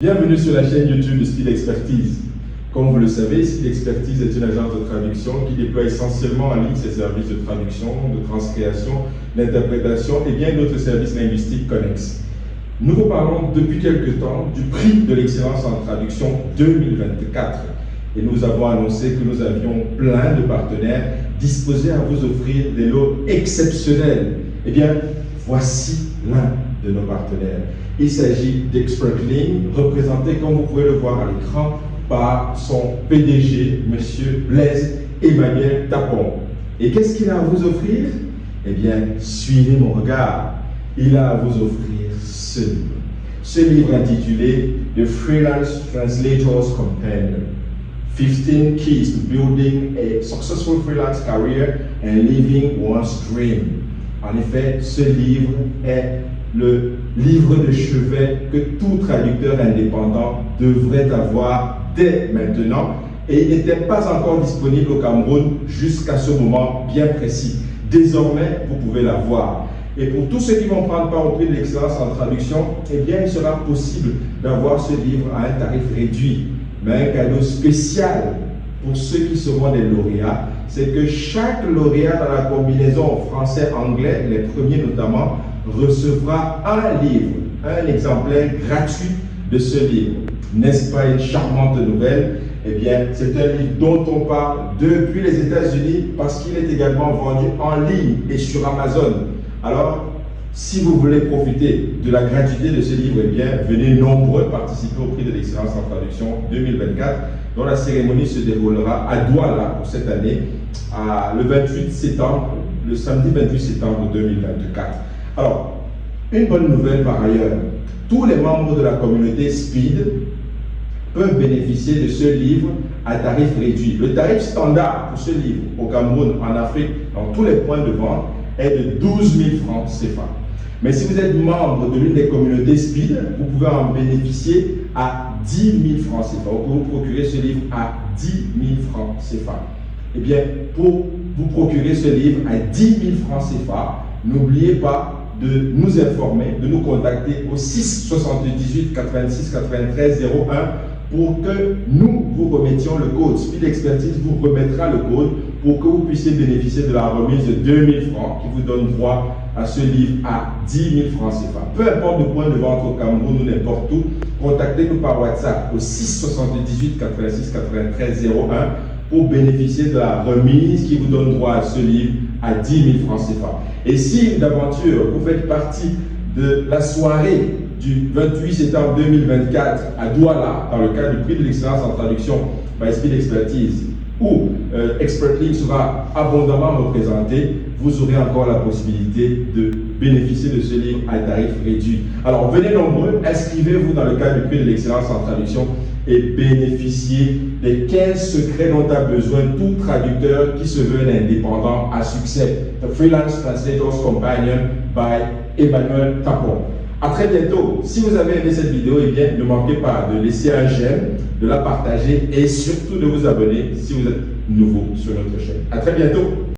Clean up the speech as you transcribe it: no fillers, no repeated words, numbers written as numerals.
Bienvenue sur la chaîne YouTube de Speed Expertise. Comme vous le savez, Speed Expertise est une agence de traduction qui déploie essentiellement en ligne ses services de traduction, de transcréation, d'interprétation et bien d'autres services linguistiques connexes. Nous vous parlons depuis quelque temps du prix de l'excellence en traduction 2024 et nous avons annoncé que nous avions plein de partenaires disposés à vous offrir des lots exceptionnels. Eh bien, voici l'un de nos partenaires. Il s'agit d'ExpertLink, représenté, comme vous pouvez le voir à l'écran, par son PDG, M. Blaise Emmanuel Tapon. Et qu'est-ce qu'il a à vous offrir? Eh bien, suivez mon regard. Il a à vous offrir ce livre. Ce livre intitulé The Freelance Translator's Companion. 15 Keys to Building a Successful Freelance Career and Living One's Dream. En effet, ce livre est le livre de chevet que tout traducteur indépendant devrait avoir dès maintenant, et il n'était pas encore disponible au Cameroun jusqu'à ce moment bien précis. Désormais, vous pouvez l'avoir. Et pour tous ceux qui vont prendre part au prix de l'excellence en traduction, eh bien, il sera possible d'avoir ce livre à un tarif réduit. Mais un cadeau spécial pour ceux qui seront des lauréats, c'est que chaque lauréat dans la combinaison français-anglais, les premiers notamment, recevra un livre, un exemplaire gratuit de ce livre. N'est-ce pas une charmante nouvelle? Eh bien, c'est un livre dont on parle depuis les États-Unis parce qu'il est également vendu en ligne et sur Amazon. Alors, si vous voulez profiter de la gratuité de ce livre, eh bien, venez nombreux participer au prix de l'excellence en traduction 2024, dont la cérémonie se déroulera à Douala pour cette année, le 28 septembre, le samedi 28 septembre 2024. Alors, une bonne nouvelle par ailleurs, tous les membres de la communauté Speed peuvent bénéficier de ce livre à tarif réduit. Le tarif standard pour ce livre au Cameroun, en Afrique, dans tous les points de vente, est de 12 000 francs CFA. Mais si vous êtes membre de l'une des communautés Speed, vous pouvez en bénéficier à 10 000 francs CFA. Vous pouvez vous procurer ce livre à 10 000 francs CFA. Eh bien, pour vous procurer ce livre à 10 000 francs CFA, n'oubliez pas de nous informer, de nous contacter au 6 78 86 93 01 pour que nous vous remettions le code. Speed Expertise vous remettra le code pour que vous puissiez bénéficier de la remise de 2 000 francs qui vous donne droit à ce livre à 10 000 francs CFA. Peu importe le point de vente au Cameroun ou n'importe où, contactez-nous par WhatsApp au 6 78 86 93 01 pour bénéficier de la remise qui vous donne droit à ce livre à 10 000 francs CFA. Et si d'aventure vous faites partie de la soirée du 28 septembre 2024 à Douala, dans le cadre du prix de l'excellence en traduction by Speed Expertise, où ExpertLink sera abondamment représenté, vous aurez encore la possibilité de bénéficier de ce livre à tarif réduit. Alors venez nombreux, inscrivez-vous dans le cadre du prix de l'excellence en traduction et bénéficiez des 15 secrets dont a besoin tout traducteur qui se veut un indépendant à succès. The Freelance Translator's Companion by Emmanuel Tapon. À très bientôt. Si vous avez aimé cette vidéo, eh bien, ne manquez pas de laisser un j'aime, de la partager et surtout de vous abonner si vous êtes nouveau sur notre chaîne. À très bientôt.